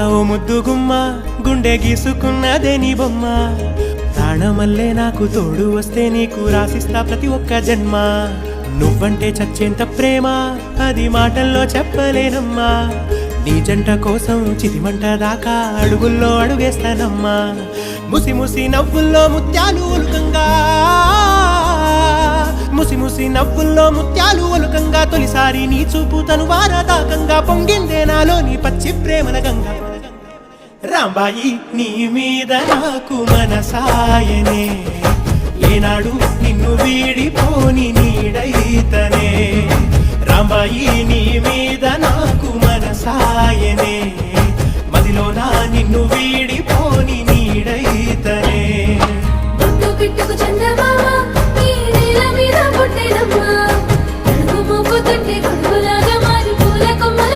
ఓ ముద్దు గుమ్మ గుండె గీసుకున్నదే నీ బొమ్మ ప్రాణమల్లే నాకు తోడు వస్తే నీకు రాసిస్తా ప్రతి ఒక్క జన్మ నువ్వంటే చచ్చేంత ప్రేమ అది మాటల్లో చెప్పలేనమ్మా నీ జంట కోసం చితిమంట దాకా అడుగుల్లో అడుగేస్తానమ్మా ముసి ముసి నవ్వుల్లో ముత్యాలు ఒలుకంగా ముసి ముసి నవ్వుల్లో ముత్యాలు ఒలుకంగా తొలిసారి నీ చూపు తను వారదాకంగా పొంగిందే నాలో నీ పచ్చి ప్రేమల గంగా రాంబాయి నీ మీద నాకు మనసాయనే ఏనాడు నిన్ను వీడిపోని నీడైతనే రాంబాయి నీ మీద నాకు మనసాయనే